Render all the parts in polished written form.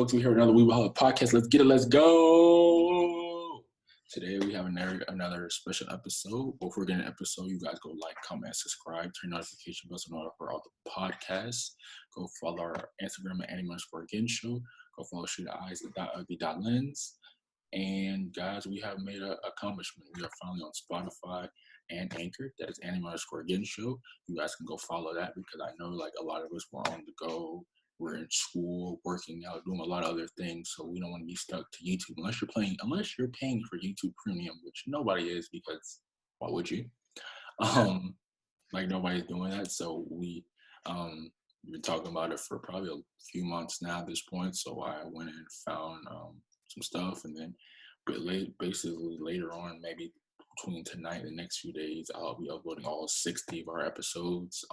folks. We hear another We Will Have a podcast. Let's get it. Let's go. Today we have another special episode. Before we get an episode, you guys go like, comment, subscribe, turn notification bells on for all the podcasts. Go follow our Instagram at @anime_again show. Go follow Shoot Eyes at .lens. And guys, we have made an accomplishment. We are finally on Spotify and Anchor. That is @anime_again show. You guys can go follow that because I know like a lot of us were on the go. We're in school, working out, doing a lot of other things, so we don't want to be stuck to YouTube unless you're paying for YouTube Premium, which nobody is because why would you? Like nobody's doing that. So we've been talking about it for probably a few months now at this point. So I went and found some stuff, and then basically later on, maybe between tonight and the next few days, I'll be uploading all 60 of our episodes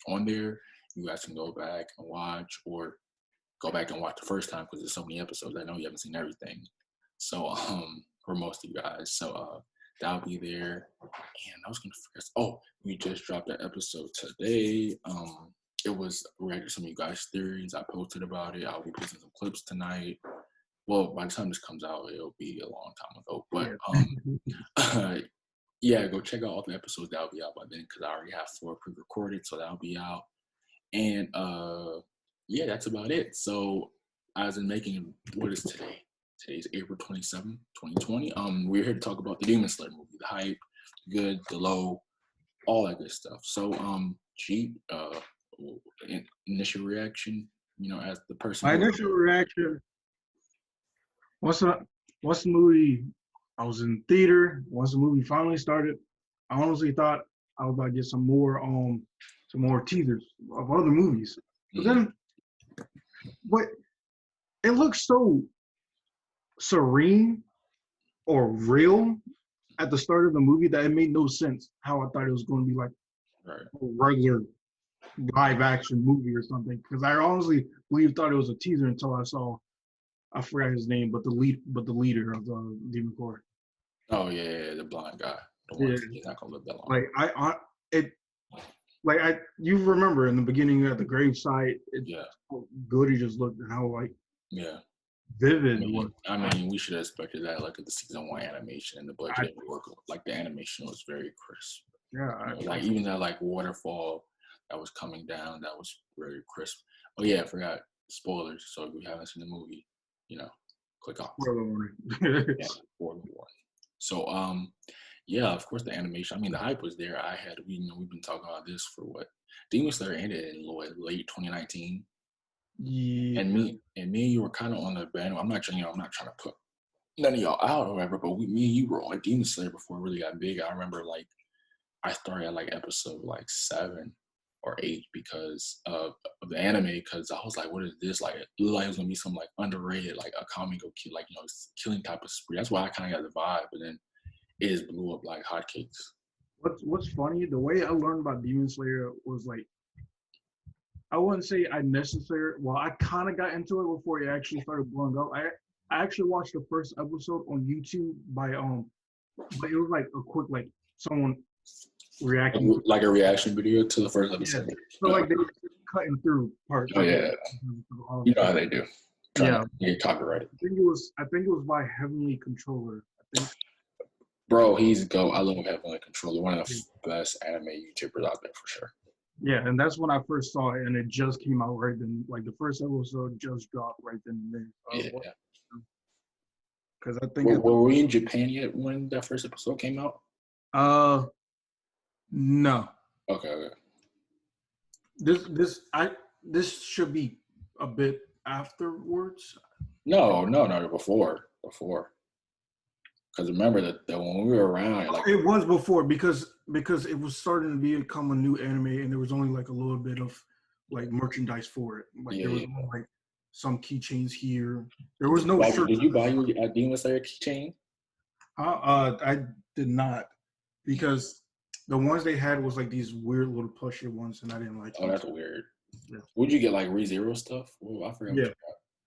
on there. You guys can go back and watch, or go back and watch the first time because there's so many episodes. I know you haven't seen everything. So, for most of you guys. So, that'll be there. And I was going to forget. Oh, we just dropped that episode today. It was reacting to some of you guys' theories. I posted about it. I'll be posting some clips tonight. Well, by the time this comes out, it'll be a long time ago. But, yeah, go check out all the episodes. That'll be out by then because I already have 4 pre-recorded. So that'll be out. And yeah, that's about it. So as in making, what is today? Today's April 27th, 2020. We're here to talk about the Demon Slayer movie, the hype, the good, the low, all that good stuff. So G, initial reaction, as the person. My initial reaction. Once the movie, I was in theater. Once the movie finally started, I honestly thought I was about to get some more teasers of other movies. But then, it looks so serene or real at the start of the movie that it made no sense how I thought it was going to be like a regular live action movie or something. Because I honestly thought it was a teaser until I forgot his name, but the leader of the Demon Corps. Oh yeah, the blind guy. He's not gonna live that long. You remember in the beginning at the gravesite, how good he just looked and how vivid it was. I mean, we should have expected that like at the season 1 animation and the budget work. Like the animation was very crisp. Yeah. Even that like waterfall that was coming down, that was very crisp. Oh yeah, I forgot spoilers. So if you haven't seen the movie, click off. Spoiler warning. So yeah, of course, the animation. I mean, the hype was there. We've been talking about this for what? Demon Slayer ended in late 2019. Yeah. And me and you were kind of on the band. I'm not trying to put none of y'all out or whatever, but me and you were on Demon Slayer before it really got big. I remember like I started at like episode like 7 or 8 because of the anime. Because I was like, what is this? Like, it looked like it was gonna be some like underrated, like a comic book kid, like killing type of spree. That's why I kind of got the vibe, but then it just blew up like hotcakes. What's funny, the way I learned about Demon Slayer was like, I wouldn't say I kind of got into it before it actually started blowing up. I actually watched the first episode on YouTube but it was like a quick like someone reacting, like a reaction video to the first episode. Yeah. So like they were cutting through parts. Oh yeah, you know how they do. Trying to get copyrighted. I think it was by Heavenly Controller. I think. Bro, he's go. I love Heavenly Controller. One of the best anime YouTubers out there for sure. Yeah, and that's when I first saw it, and it just came out right then. Like the first episode just dropped right then and there. Yeah. Because I think were we in Japan yet when that first episode came out? No. Okay. This should be a bit afterwards. No, before. Because remember that when we were around, like it was before because it was starting to become a new anime, and there was only like a little bit of like merchandise for it. Like there was only, like some keychains here. There was no shirt. Did you buy your Demon Slayer keychain? I did not, because the ones they had was like these weird little plushy ones, and I didn't like. Oh, that's weird. Yeah. Would you get like ReZero stuff? Oh, I forgot. Yeah.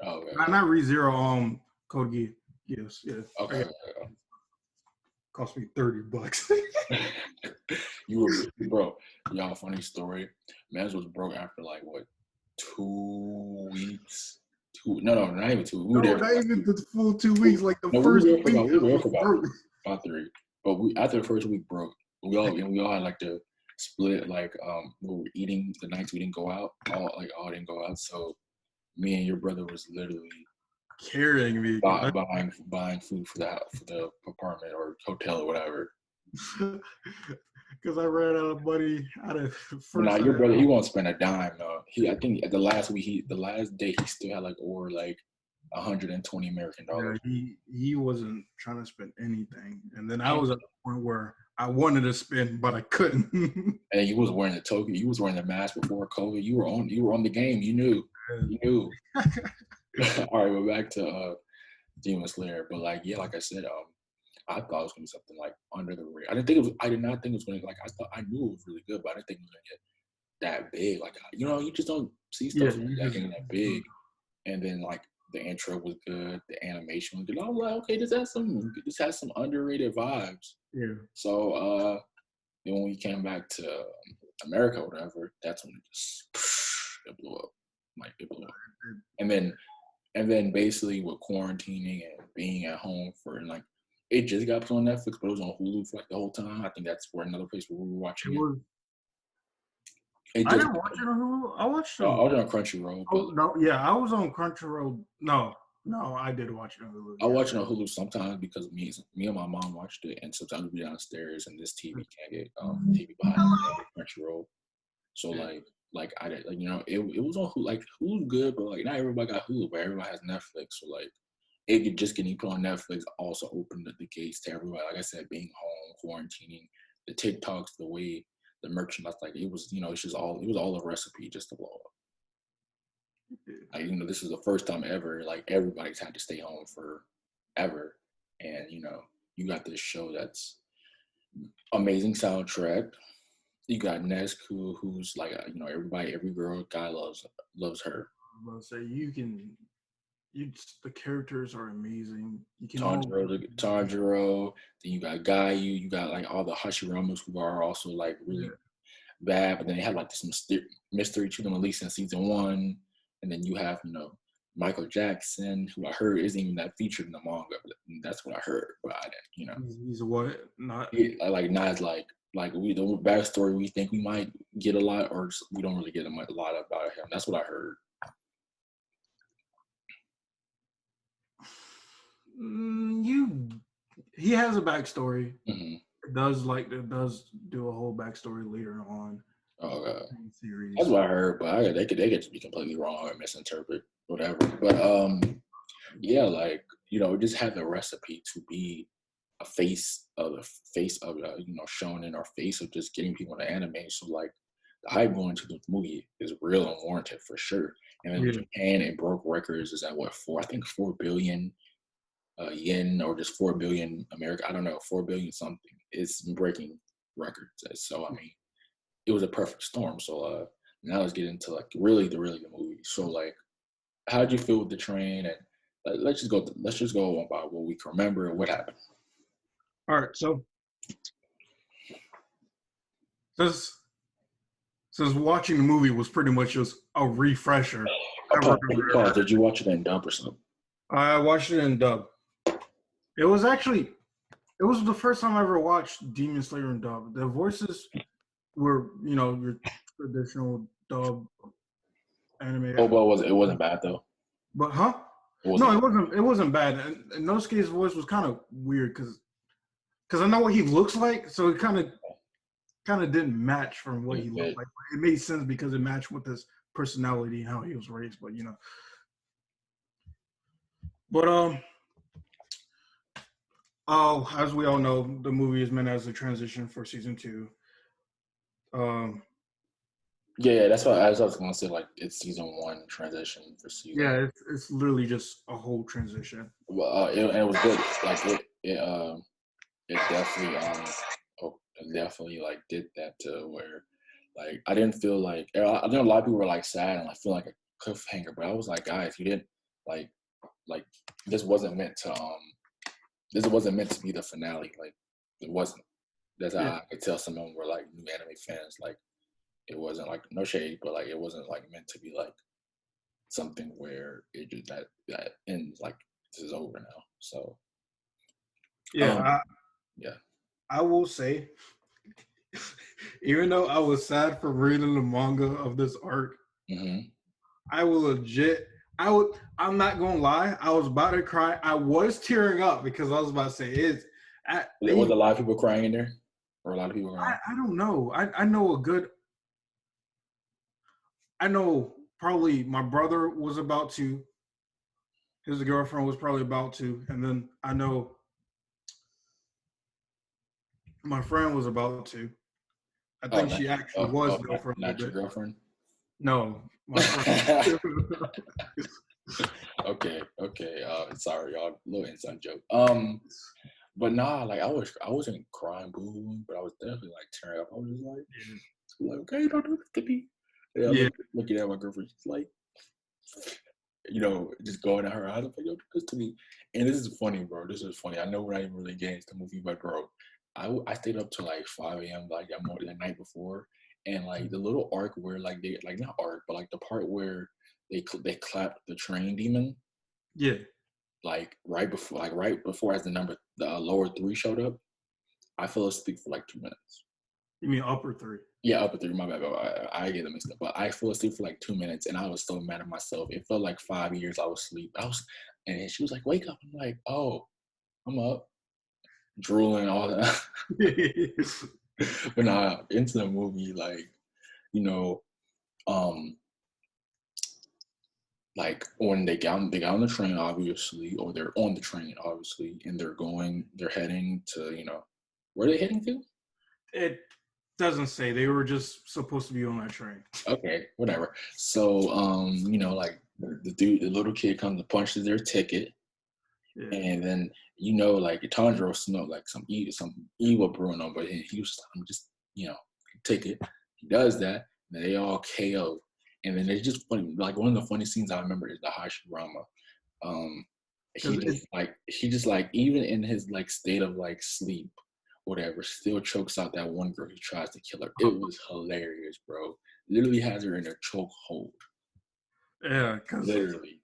Oh, okay. Not ReZero. Code Geass. Yes. Yeah. Okay. Cost me $30. You were, bro. Y'all, funny story. Mans was broke after like what, 2 weeks, No, not even 2. We were No, there. not even the full 2 weeks. Like the No, first week, we were there I for was broke. about 3. But after the first week broke, we all had like to split like we were eating the nights we didn't go out. All didn't go out. So me and your brother was literally Carrying me. buying food for the apartment or hotel or whatever. Because I ran out of money out of first. But now your brother, he won't spend a dime though. I think at the last day he still had like over like $120 American. Yeah, he wasn't trying to spend anything, and then I was at the point where I wanted to spend, but I couldn't. And you was wearing the token. You was wearing the mask before COVID. You were on the game. You knew. All right, we're back to Demon Slayer. But like I said, I thought it was gonna be something like under the radar. I did not think it was gonna I knew it was really good, but I didn't think it was gonna get that big. Like you just don't see stuff getting that big. And then like the intro was good, the animation was good. I was like, okay, this has some underrated vibes. Yeah. So then when we came back to America or whatever, that's when it blew up. Like it blew up. And then basically with quarantining and being at home for like it just got put on Netflix, but it was on Hulu for like the whole time. I think that's where another place where we were watching it. I didn't watch it on Hulu. I watched it. I was on Crunchyroll. Oh no, yeah, I was on Crunchyroll. No, I did watch it on Hulu. I watch it on Hulu sometimes because me and my mom watched it, and sometimes we'd be downstairs and this TV can't get TV behind Crunchyroll. So like I did, like it was on Hulu. Like Hulu's good, but like not everybody got Hulu, but everybody has Netflix. So like it just getting put on Netflix also opened the gates to everybody. Like I said, being home, quarantining, the TikToks, the way the merchandise, like it was, it's just it was all a recipe just to blow up. Like, this is the first time ever, like everybody's had to stay home forever. And, you got this show that's amazing soundtrack. You got Nesk who's like, every girl, guy loves her. I'm gonna say the characters are amazing. You can Tanjiro, then you got Gayu, you got like all the Hashiramas who are also like really bad, but then they have like some mystery to them at least in season 1, and then you have Michael Jackson, who I heard isn't even that featured in the manga, but that's what I heard. But I didn't, he's what not not as like the backstory we think we might get a lot, or we don't really get a lot about him. That's what I heard. He has a backstory. Mm-hmm. It does do a whole backstory later on. Oh god, that's what I heard, but they could just be completely wrong or misinterpret whatever. But yeah, like it just had the recipe to be a face of shonen or face of just getting people into anime. So like the hype going to the movie is real and warranted for sure. And in Japan, it broke records. Is at what 4 billion yen or just 4 billion America. I don't know, 4 billion something. It's breaking records. So I mean, it was a perfect storm. So now let's get into like really the movie. So like, how did you feel with the train? And let's just go on by what we can remember and what happened. All right, so since watching the movie was pretty much just a refresher. Did you watch it in dub or something? I watched it in dub. It was the first time I ever watched Demon Slayer in dub. The voices were, your traditional dub anime. Oh, well, it wasn't bad though. But it wasn't bad. And Nosuke's voice was kind of weird because I know what he looks like, so it kind of didn't match from what he looked like. It made sense because it matched with his personality and how he was raised. But as we all know, the movie is meant as a transition for season 2. Yeah, that's what I was gonna say. Like it's season 1 transition for season. Yeah, it's literally just a whole transition. Well, it was good. Like it definitely like did that to where like I didn't feel like I know a lot of people were like sad and like feel like a cliffhanger, but I was like, guys, you didn't like this wasn't meant to be the finale. Like it wasn't. That's how I could tell someone were like new anime fans. Like it wasn't like no shade, but like it wasn't like meant to be like something where it just that ends like this is over now. So Yeah, yeah. I will say, even though I was sad for reading the manga of this arc, Mm-hmm. I will legit. I'm not gonna lie. I was about to cry. I was tearing up because I was about to say it's. There was a lot of people crying in there, or a lot of people crying. I don't know. I know a good. I know probably my brother was about to. His girlfriend was probably about to, and then I know my friend was about to. I Oh, think she actually was though for a little not your bit. girlfriend. No, my friend. Okay. Sorry, y'all. Little inside joke. But nah, like I wasn't crying, boo, but I was definitely like tearing up. I was just like, okay, don't do this to me. Yeah, Yeah. looking at my girlfriend, she's like, just going at her eyes. I'm like, don't do this to me. And this is funny, bro. This is funny. I know we're not even really getting into the movie, but bro, I stayed up till like 5 a.m. like the night before, and like the little arc where like they like not arc, but like the part where they clapped the train demon. Yeah. Like right before as the lower 3 showed up, I fell asleep for like 2 minutes. You mean upper 3? Yeah, upper 3. My bad. I get them mixed up. But I fell asleep for like 2 minutes, and I was so mad at myself. It felt like 5 years I was asleep. And she was like, "Wake up!" I'm like, "Oh, I'm up." Drooling, all that. But nah, into the movie, like, you know, um, like when they got on the train, obviously, or they're on the train, obviously, and they're heading to, where are they heading to? It doesn't say. They were just supposed to be on that train. Okay, whatever. So, like the little kid comes and punches their ticket, Yeah. and then like Tanjiro smelled like some evil brewing on, but he was just ticket. He does that, and they all KO. And then it's just funny. Like one of the funny scenes I remember is the Hashirama. He just like even in his like state of like sleep, whatever, still chokes out that one girl. He tries to kill her. It was hilarious, bro. Literally has her in a choke hold. Yeah, because Literally.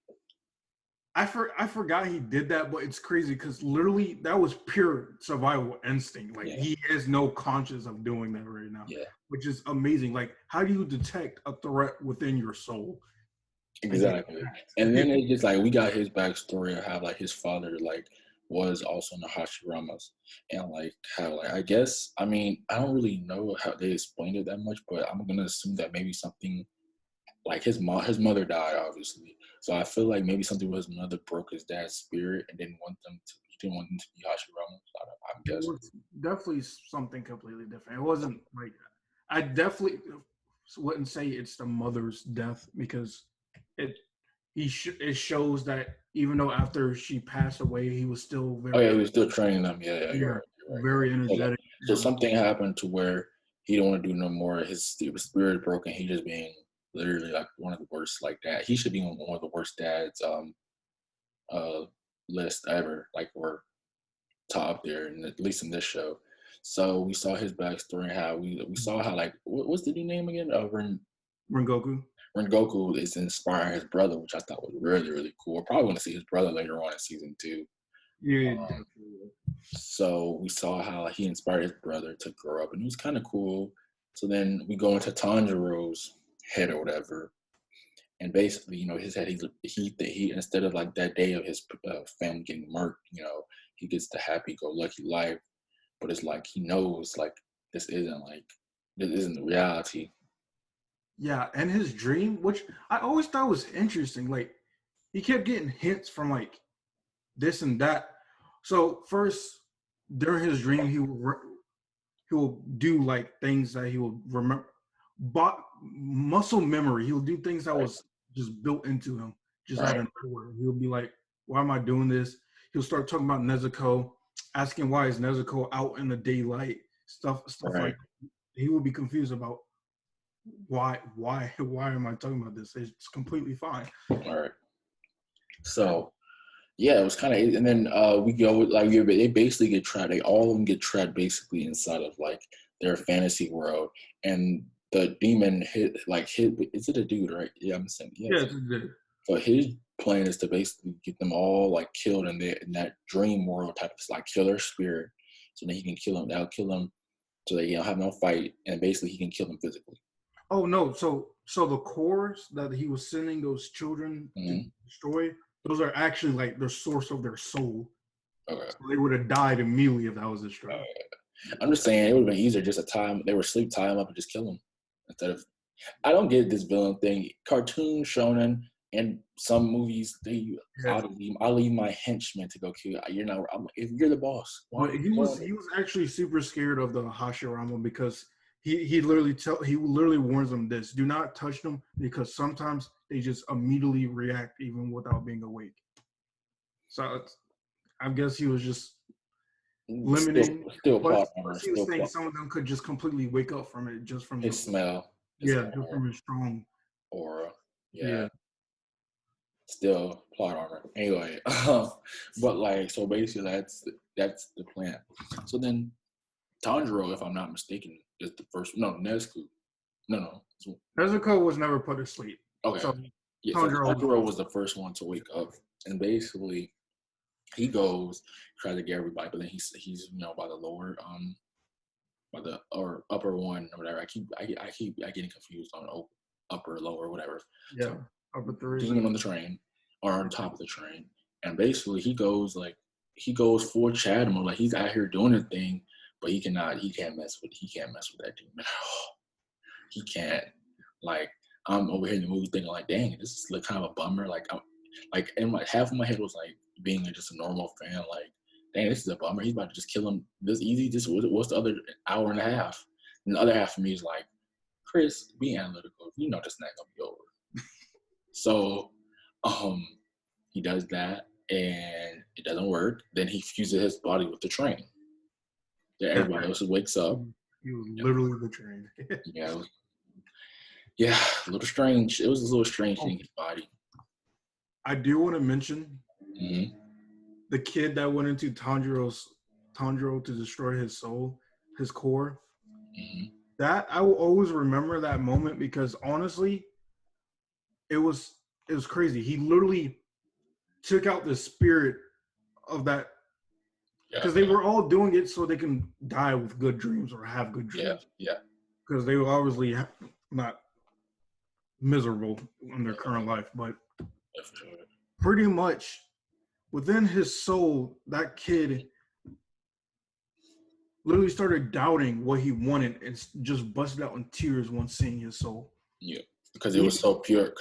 I forgot he did that, but it's crazy because literally that was pure survival instinct. Like he has no conscience of doing that right now. Yeah. Which is amazing. Like, how do you detect a threat within your soul? Exactly. And then it's just like we got his backstory of how like his father like was also in the Hashiramas, and like how like I don't really know how they explained it that much, but I'm gonna assume that maybe something like his mother died obviously, so I feel like maybe something with his mother broke his dad's spirit and he didn't want them to be Hashiramas. I'm guessing. It was definitely something completely different. It wasn't like I definitely wouldn't say it's the mother's death because it shows that even though after she passed away, he was still very he was still training them. Yeah, you're right. Very energetic. So something happened to where he don't want to do no more. His spirit broken. He just being literally like one of the worst like that. He should be on one of the worst dads list ever. Like we're top there, and at least in this show. So we saw his backstory and how we saw how like what's the new name again? Rengoku. Rengoku is inspiring his brother, which I thought was really, really cool. We're probably going to see his brother later on in season 2. Yeah, so we saw how he inspired his brother to grow up, and it was kind of cool. So then we go into Tanjiro's head or whatever, and basically, his head, he instead of like that day of his family getting murked, he gets the happy-go-lucky life, but it's like he knows like this isn't the reality. Yeah, and his dream, which I always thought was interesting, like he kept getting hints from like this and that. So first, during his dream, he will do like things that he will remember, but muscle memory. He'll do things that was just built into him, just out of nowhere. He'll be like, "Why am I doing this?" He'll start talking about Nezuko, asking why is Nezuko out in the daylight, stuff like that. He will be confused about why am I talking about this? It's completely fine. All right. So yeah, it was kind of, and then we go like they basically get trapped. All of them get trapped basically inside of like their fantasy world, and the demon hit. Is it a dude, right? Yeah, I'm saying yeah, it's a dude. So his plan is to basically get them all like killed in that dream world type of like killer spirit, so then he can kill them. That'll kill them, so they have no fight, and basically he can kill them physically. Oh no! So the cores that he was sending those children to destroy, those are actually like the source of their soul. Okay. So they would have died immediately if that was destroyed. I'm just saying it would have been easier just they were asleep, tie him up, and just kill him instead of. I don't get this villain thing. Cartoon, shonen, and some movies, I'll leave my henchmen to go kill. You're not. If you're the boss, but he was actually super scared of the Hashirama because he literally warns them this: do not touch them because sometimes they just immediately react even without being awake. So I guess he was just limiting. Still plot armor. He was saying some of them could just completely wake up from it just from his smell. Just from his strong aura. Yeah. Still plot armor. Anyway, but like so basically that's the plan. So then Tanjiro, if I'm not mistaken, is the first. No, Nezuko. No. Nezuko was never put to sleep. Okay. So, Tanjiro was the first one to wake up, and basically he goes tries to get everybody, but then he's by the lower by the or upper one or whatever. I keep getting confused on upper, lower, whatever. Yeah, so, upper three. He's on the train or on top of the train, and basically he goes full Chad mode, like he's out here doing a thing, but he can't mess with that demon. He can't. Like I'm over here in the movie thinking like, dang, this is like kind of a bummer. Like half of my head was like being just a normal fan, like, dang, this is a bummer. He's about to just kill him this easy. Just what's the other hour and a half? And the other half of me is like, Chris, be analytical. You know this not gonna be over. So, he does that, and it doesn't work. Then he fuses his body with the train. Then everybody else wakes up. He was literally the train. Yeah, a little strange. It was a little strange thing in his body. I do want to mention the kid that went into Tanjiro to destroy his soul, his core. That I will always remember that moment because honestly, it was crazy. He literally took out the spirit of that because they were all doing it so they can die with good dreams or have good dreams. Yeah. Because they were obviously not miserable in their current life, but pretty much within his soul, that kid literally started doubting what he wanted and just busted out in tears once seeing his soul. Yeah, because it was so pure.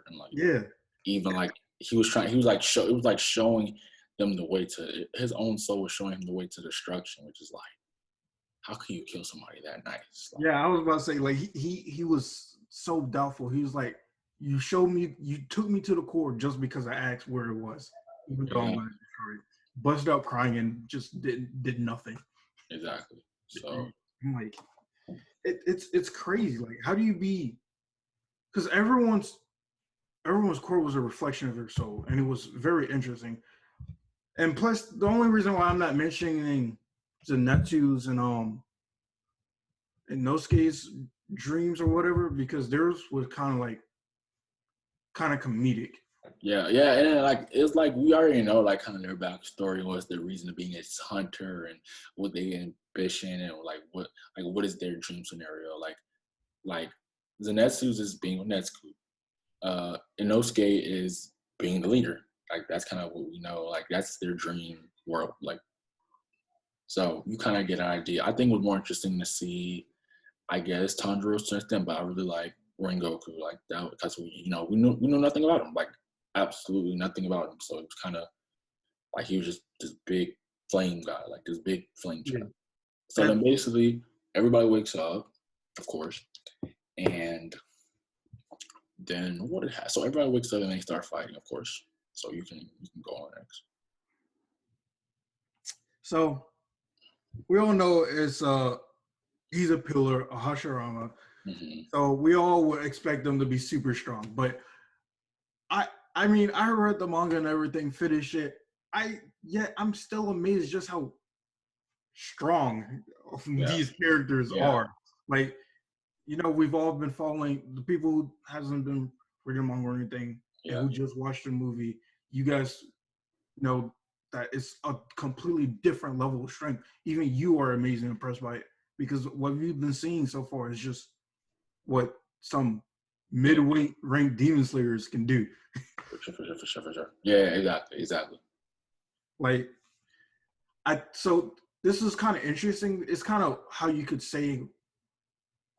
And like even like it was like showing them the way to his own soul was showing him the way to destruction, which is like, how can you kill somebody that nice? Like, I was about to say, like he was so doubtful. He was like, you took me to the core just because I asked where it was, even though I'm gonna destroy it. Busted out crying and just did nothing. Exactly. So I'm like, it's crazy. Like, how do you be? Because everyone's core was a reflection of their soul, and it was very interesting. And plus, the only reason why I'm not mentioning Zenitsu's and Nosuke's dreams or whatever, because theirs was kind of comedic. Yeah, and then, like it's like we already know like kind of their backstory, what's their reason of being a hunter and what they ambition and like what is their dream scenario. Like Zenitsu's is being with Netsuko. Inosuke is being the leader. Like that's kind of what we know. Like that's their dream world. Like so you kind of get an idea. I think it was more interesting to see, I guess, Tanjiro's strength, but I really like Rengoku like that because we knew nothing about him. Like absolutely nothing about him. So it was kind of like he was just this big flame guy, like this big flame child. Yeah. So then basically everybody wakes up, of course, and then so everybody wakes up and they start fighting, of course. So you can go on next. So we all know he's a pillar, a Hashirama. So we all would expect them to be super strong. But I mean, I read the manga and everything, finished it. I'm still amazed just how strong these characters are. Like, we've all been following the people who hasn't been reading manga or anything. and who just watched the movie, you guys know that it's a completely different level of strength. Even you are amazing, impressed by it, because what we've been seeing so far is just what some midweight ranked demon slayers can do. For sure. Yeah, exactly. Like, so this is kind of interesting. It's kind of how you could say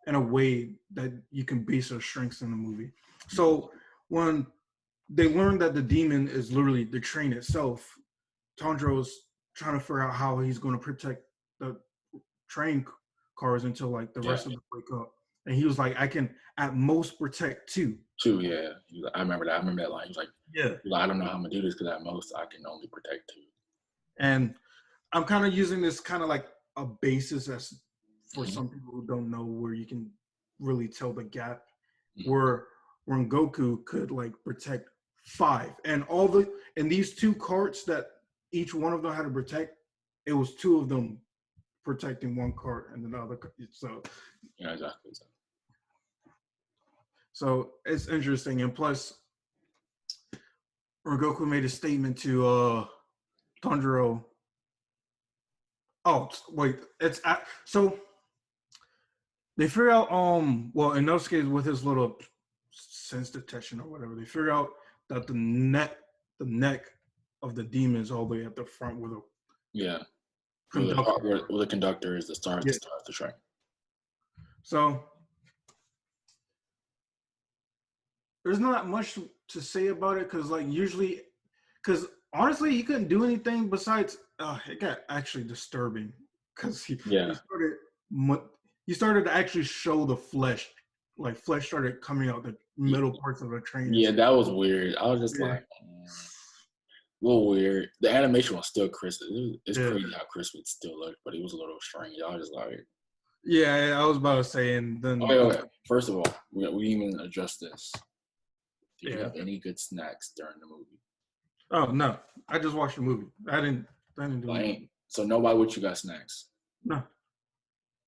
in a way that you can base their strengths in the movie. So when they learn that the demon is literally the train itself, Tanjiro's trying to figure out how he's going to protect the train cars until like the rest of them wake up. And he was like, I can at most protect two. Yeah. I remember that. I remember that line. He was like, I don't know how I'm going to do this because at most I can only protect two. And I'm kind of using this kind of like a basis as for some people who don't know, where you can really tell the gap where Goku could like protect 5. And these 2 carts that each one of them had to protect, it was 2 of them protecting 1 cart and then the other. So yeah, exactly. So it's interesting. And plus, Goku made a statement to Tanjiro. Oh wait, so they figure out well, in those cases, with his little sense detection or whatever, they figure out that the neck of the demon is all the way at the front with a conductor. Where the conductor is the start of the train. So there's not much to say about it, because honestly, he couldn't do anything besides. It got actually disturbing because he started to actually show the flesh. Like flesh started coming out the middle parts of the train. Yeah, that was weird. I was just like, a little weird. The animation was still crisp. It's crazy how crisp it still looked, but it was a little strange. I was just like, yeah, I was about to say, and then okay. First of all, we even address this. Did you have any good snacks during the movie? Oh no, I just watched the movie. I didn't do anything. So nobody with you got snacks? No,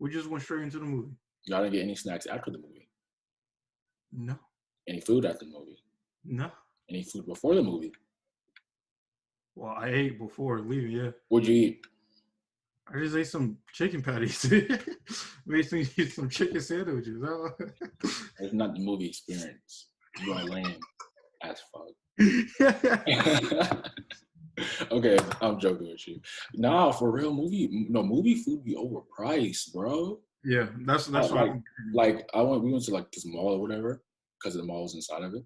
we just went straight into the movie. Y'all didn't get any snacks after the movie? No. Any food after the movie? No. Any food before the movie? Well, I ate before leaving. Yeah. What'd you eat? I just ate some chicken patties. Made me eat some chicken sandwiches. It's not the movie experience. You are lame as fuck. Okay, I'm joking with you. Nah, for real, movie food be overpriced, bro. Yeah, that's why. We went to like this mall or whatever because the mall was inside of it,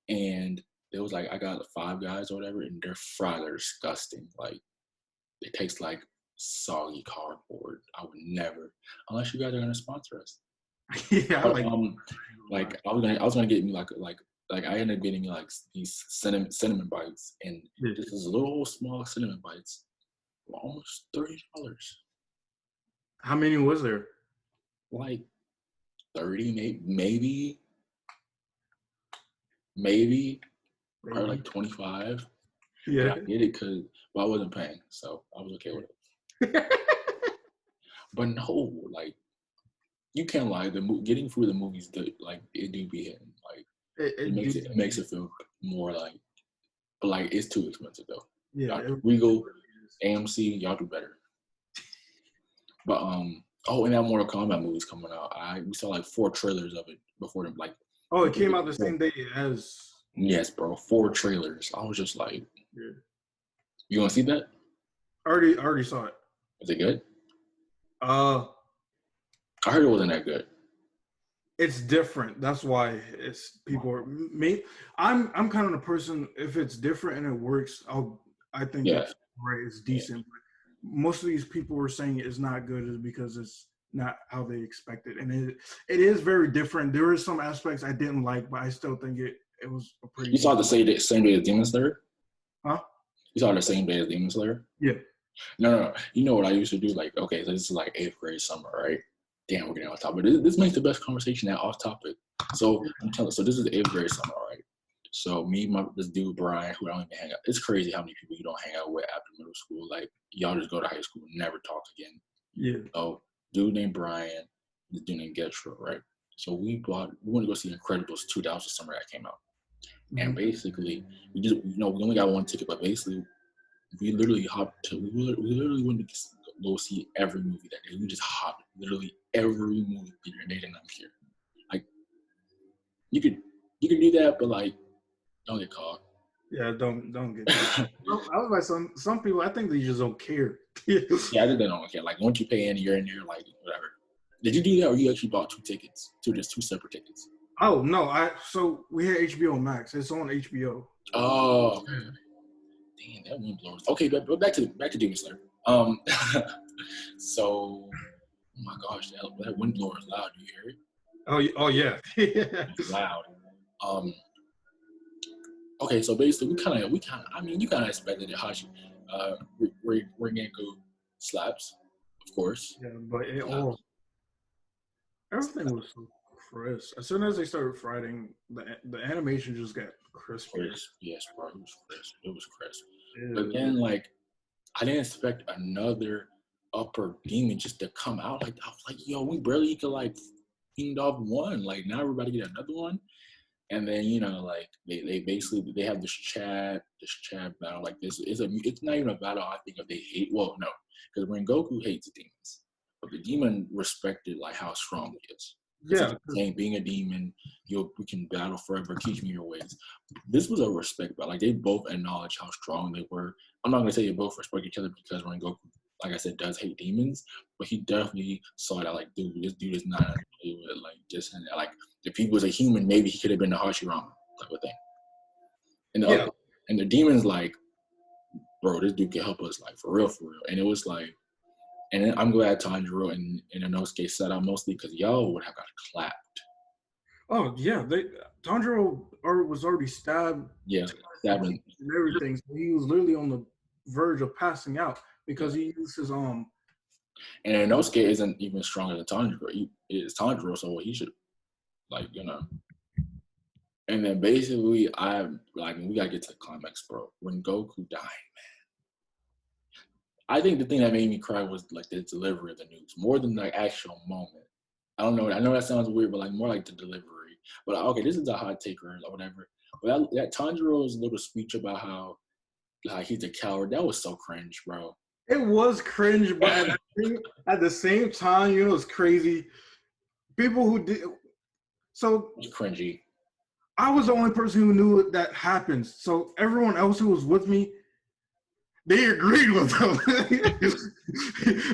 and it was like I got 5 Guys or whatever, and their fries are disgusting. Like it tastes like soggy cardboard. I would never, unless you guys are gonna sponsor us. Yeah, but, I was gonna get me like I ended up getting me like these cinnamon bites, and this is little small cinnamon bites, for almost $30. How many was there? Like 30, maybe, probably like 25. Yeah, but I did it because I wasn't paying, so I was okay with it. But no, like you can't lie. Getting through the movies, it do be hitting. Like it makes it feel more like, but like it's too expensive though. Yeah, Regal, AMC, y'all do better. But and that Mortal Kombat movie's coming out. We saw like 4 trailers of it before them. Like, it came out the same day as. Yes, bro, 4 trailers. I was just like, you want to see that? I already saw it. Was it good? I heard it wasn't that good. It's different. That's why people are me. I'm kind of the person, if it's different and it works, I think it's right. It's decent. Yeah. But most of these people were saying it's not good is because it's not how they expect it, and it is very different. There are some aspects I didn't like, but I still think it was a pretty. You saw the same day as Demon Slayer? Huh? You saw the same day as Demon Slayer? Yeah. No. You know what I used to do? Like, okay, so this is like 8th grade summer, right? Damn, we're getting off topic. This makes the best conversation at off topic. So so this is the 8th grade summer, right? So me, this dude Brian, who I don't even hang out. It's crazy how many people you don't hang out with after middle school. Like y'all just go to high school and never talk again. Yeah. So dude named Brian, this dude named Getro, right? So we went to go see Incredibles 2. That was the summer that came out. And basically, we only got one ticket, but basically, we literally went to go see every movie that day. We just hopped literally every movie theater they didn't care. Like, you could do that, but like, don't get caught. Yeah, don't get caught. I was like, some people, I think they just don't care. Yeah, I think they don't care. Like, once you pay in, you're in there, like, whatever. Did you do that, or you actually bought just two separate tickets? Oh no, so we had HBO Max. It's on HBO. Oh, okay. Damn, that wind blows. Okay, but back to Demon Slayer. So, oh my gosh, that wind blower is loud. Do you hear it? Oh yeah. It's loud. Okay, so basically, I mean, you kind of expected it. Hashi, Rengoku slaps, of course. Yeah, but everything was so crisp. As soon as they started fighting, the animation just got crispier. Yes, bro, it was crisp. It was crisp. But then, like, I didn't expect another upper demon just to come out. Like, I was like, yo, we barely could like feed off one. Like, now everybody get another one. And then, like, they basically they have this chat battle. Like, it's not even a battle. I think if they hate. Well, no, because Rengoku hates demons, but the demon respected like how strong he is. Yeah, saying being a demon, we can battle forever. Teach me your ways. This was a respect battle. Like, they both acknowledge how strong they were. I'm not gonna say they both respect each other because Rengoku, like I said, does hate demons, but he definitely saw that, like, dude, this dude is not like just like, if he was a human, maybe he could have been the Hashirama type of thing. And the demons like, bro, this dude can help us, like, for real. And it was like, and I'm glad Tanjiro and Inosuke set out mostly because y'all would have got clapped. Oh yeah, Tanjiro was already stabbed. Yeah, stabbing and everything. So he was literally on the verge of passing out because he used his And Inosuke isn't even stronger than Tanjiro. He is Tanjiro, so he should, like, And then basically, we gotta get to the climax, bro. When Goku died, man. I think the thing that made me cry was like the delivery of the news, more than the actual moment. I don't know. I know that sounds weird, but like more like the delivery. But okay, this is a hot taker or whatever. But that Tanjiro's little speech about how he's a coward, that was so cringe, bro. It was cringe, but at the same time, it's crazy. People who did so it was cringy. I was the only person who knew that happens. So everyone else who was with me, they agreed with him.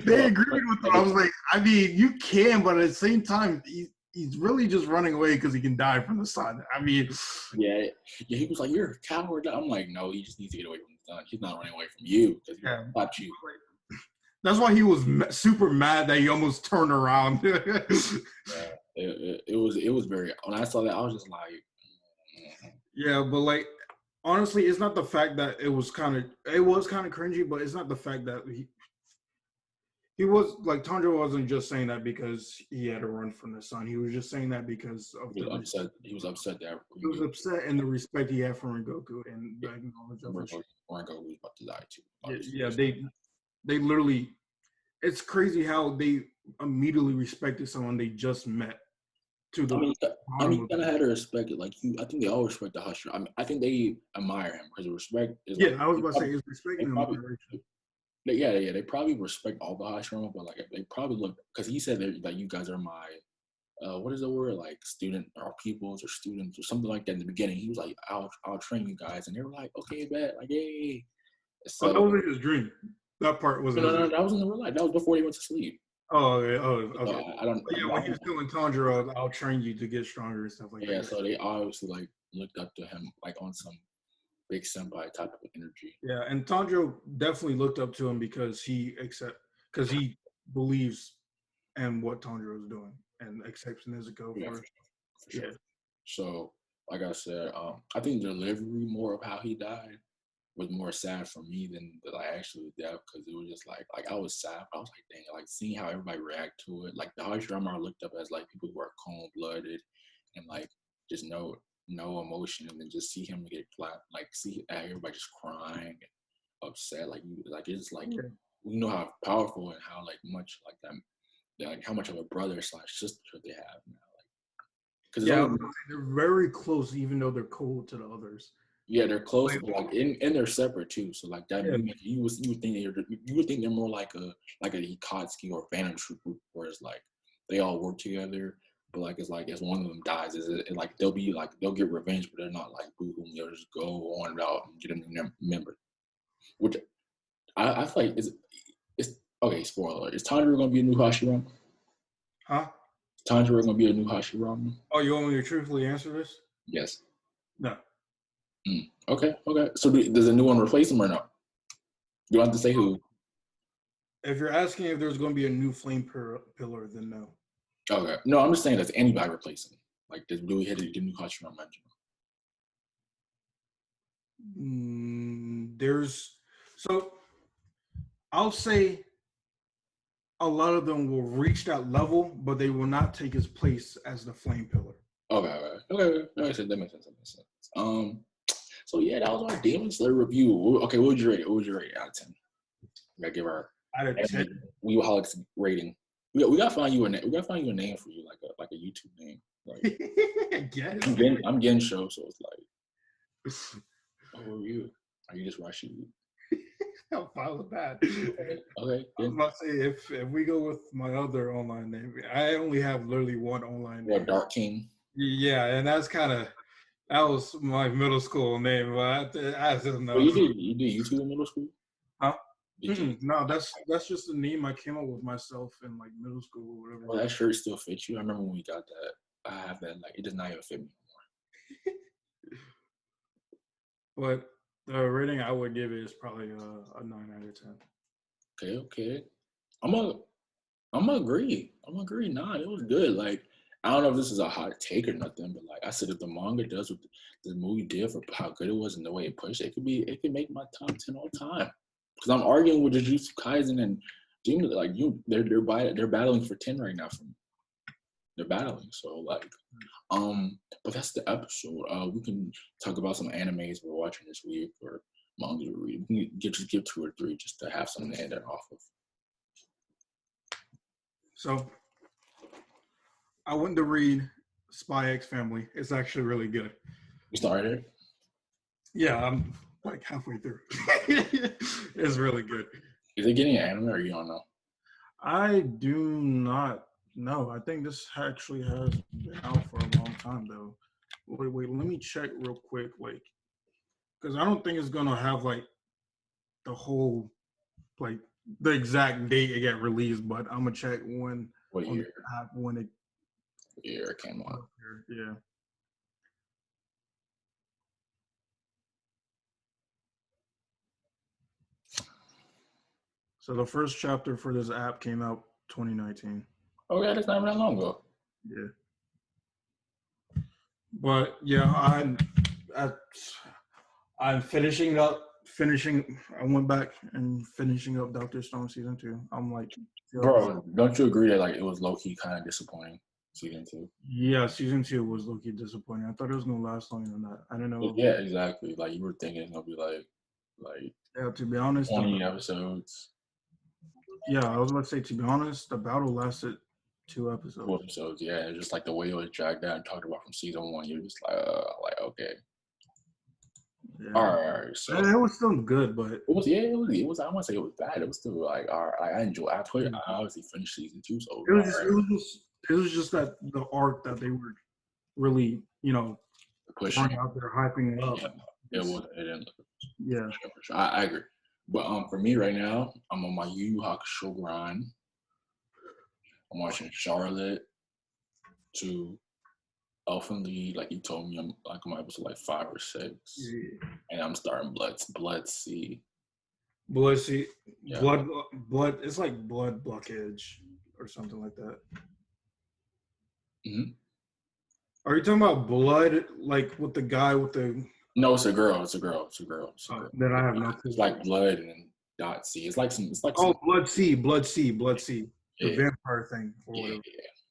They agreed with him. I was like, I mean, you can, but at the same time, he's really just running away because he can die from the sun. I mean, yeah, he was like, "You're a coward." I'm like, no, he just needs to get away from the sun. He's not running away from you because he fought you. That's why he was super mad that he almost turned around. Yeah, it was very. When I saw that, I was just like, yeah, but like, honestly, it's not the fact that it was kind of cringy, but it's not the fact that he was like, Tanjiro wasn't just saying that because he had to run from the sun. He was just saying that because of he was upset. He was upset that he was upset and the respect he had for Rengoku and the knowledge of Rengoku was about to die too. Yeah, they literally. It's crazy how they immediately respected someone they just met. You kind of had to respect it. Like, I think they all respect the Husher. I mean, I think they admire him because respect is. Yeah, like, I was about to say is respecting him. Yeah, they probably respect all the Hashirama, but like they probably look because he said that you guys are my, what is the word, like student or pupils or students or something like that in the beginning. He was like, I'll train you guys, and they were like, okay, bet, like, hey. So that wasn't his dream. That part wasn't. No, that was in the real life. That was before he went to sleep. Oh, okay. Okay. I don't. Yeah, when he was doing Tanjiro, I'll train you to get stronger and stuff like that. Yeah, so they obviously like looked up to him like on some big senpai type of energy. Yeah, and Tanjiro definitely looked up to him because he believes in what Tanjiro is doing and accepts Nezuko for sure. Yeah. So, like I said, I think the delivery more of how he died was more sad for me than like actually death, because it was just like I was sad. I was like, dang, like seeing how everybody react to it. Like the Hashirama are looked up as like people who are cold blooded and like just no emotion, and then just see him get flat, like see everybody just crying and upset, like it's like we know how powerful and how like much like them, like how much of a brother / sister they have now. Yeah, they're very close, even though they're cold to the others. Yeah, they're close, but like and they're separate too. So like that, Yeah. you would think they're more like a Hikatsuki or Phantom Troop group, where it's like they all work together. But like it's like as one of them dies, like they'll get revenge, but they're not like boo hoo. They'll just go on out and get a new member. Which I feel like it's okay. Spoiler: is Tanjiro gonna be a new Hashirama? Huh? Tanjiro gonna be a new Hashirama? Oh, you want me to truthfully answer this? Yes. No. Okay. So does a new one replace him or no? You don't have to say who. If you're asking if there's going to be a new flame pillar, then no. Okay. No, I'm just saying does anybody replace him? Like does Louis hit a new Hashirama? I'll say a lot of them will reach that level, but they will not take his place as the flame pillar. Okay. That makes sense. So yeah, that was our Demon Slayer review. Okay, what would you rate it? What would you rate it out of 10? We gotta give our out of 10 Weeholics rating. We gotta find you a name. We gotta find you a name for you, like a YouTube name. Like, I'm getting show, so it's like, who are you? Are you just Rashid? I'll follow that. Okay. I was about to say if we go with my other online name, I only have literally one online name. Dark King. Yeah, and that was my middle school name, but I don't know. But you did YouTube in middle school? Huh? No, that's just the name I came up with myself in like middle school or whatever. Well, that shirt still fits you. I remember when we got that. I have that. Like it does not even fit me anymore. But the rating I would give it is probably a 9 out of 10. Okay. I'm gonna agree. Nah, it was good. Like I don't know if this is a hot take or nothing, but like I said, if the manga does what the movie did for how good it was and the way it pushed, it could make my top 10 all time. Because I'm arguing with Jujutsu Kaisen and Demon, like they're battling for 10 right now for me. They're battling, so like, but that's the episode. We can talk about some animes we're watching this week or manga to read. We can just give 2 or 3 just to have something to end it off of. So I went to read Spy X Family. It's actually really good. You started? Yeah, I'm like halfway through. It's really good. Is it getting an anime or you don't know? I do not know. I think this actually has been out for a long time though. Wait, let me check real quick, like, because I don't think it's gonna have like the whole, like, the exact date it get released, but I'm gonna check when. What year? When it. What year it came out? Yeah. So the first chapter for this app came out 2019. Oh yeah, that's not that long ago. Yeah. But yeah, I'm finishing. I went back and finishing up Dr. Stone season 2. I'm like, bro, don't you agree that like it was low key kind of disappointing season 2? Yeah, season 2 was low key disappointing. I thought it was gonna last longer than that. I don't know. Yeah, exactly. Like you were thinking it's gonna be like yeah. To be honest, 20 episodes. Yeah, I was about to say, to be honest, the battle lasted 2 episodes. 2 episodes, yeah. It's just like the way it was dragged out and talked about from season 1. You're just like okay. Yeah. All right. So it was still good, but it was. I don't want to say it was bad. It was still like all right. I enjoyed. I obviously finished season 2, so it was just that the arc that they were really, pushing out there, hyping it up. Yeah, it was. It didn't. Yeah, for sure. I agree. But for me right now, I'm on my Yu Yu Hakusho grind. I'm watching Charlotte to Elfen Lied, like you told me. I'm like on episode like 5 or 6, and I'm starting Blood Sea. Blood Sea, yeah. Blood. It's like Blood Blockage or something like that. Mm-hmm. Are you talking about Blood, like with the guy with the? No, it's a girl. Then I have no clue. It's like Blood and then dot C. It's like Blood Sea. The vampire thing or whatever.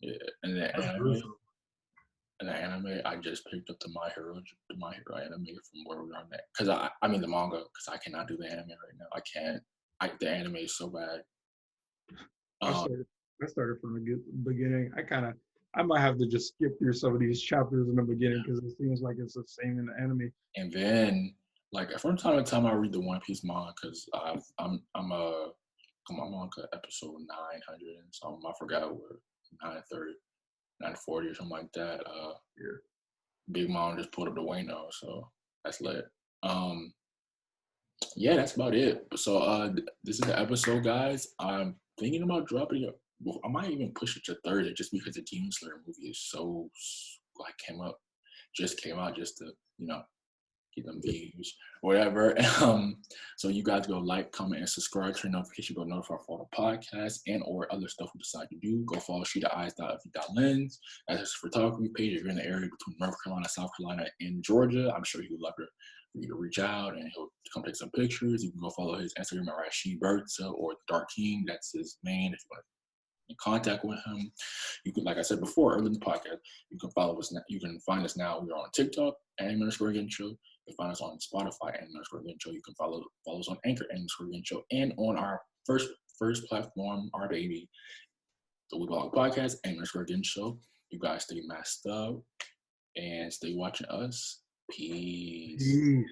Yeah. And the anime, I just picked up the My Hero anime from where we are at. Because I mean the manga, because I cannot do the anime right now. I can't. The anime is so bad. I started from the beginning. I kind of I might have to just skip through some of these chapters in the beginning because it seems like it's the same in the anime. And then, like from time to time, I read the One Piece manga because I'm on episode 900 and something. I forgot what 930, 940 or something like that. Yeah. Big Mom just pulled up the Wayno, so that's lit. Yeah, that's about it. So this is the episode, guys. I'm thinking about dropping it. Well, I might even push it to Thursday just because the Demon Slayer movie is so like just came out just to get them views, whatever. So you guys go like, comment, and subscribe, turn notification bell, notify for the podcast and or other stuff we decide to do. Go follow sheetaeyes.lens. That's his photography page. If you're in the area between North Carolina, South Carolina, and Georgia, I'm sure he would love for you to reach out and he'll come take some pictures. You can go follow his Instagram at Rashid Bertza or Dark King. That's his main. If you want in contact with him, you can, like I said before earlier in the podcast, you can follow us now. You can find us now. We are on TikTok, @Getting Show. You can find us on Spotify, @Getting Show. You can follow us on Anchor, @Getting Show, and on our first platform, our baby, the We Blog Podcast, @Getting Show. You guys stay masked up and stay watching us. Peace.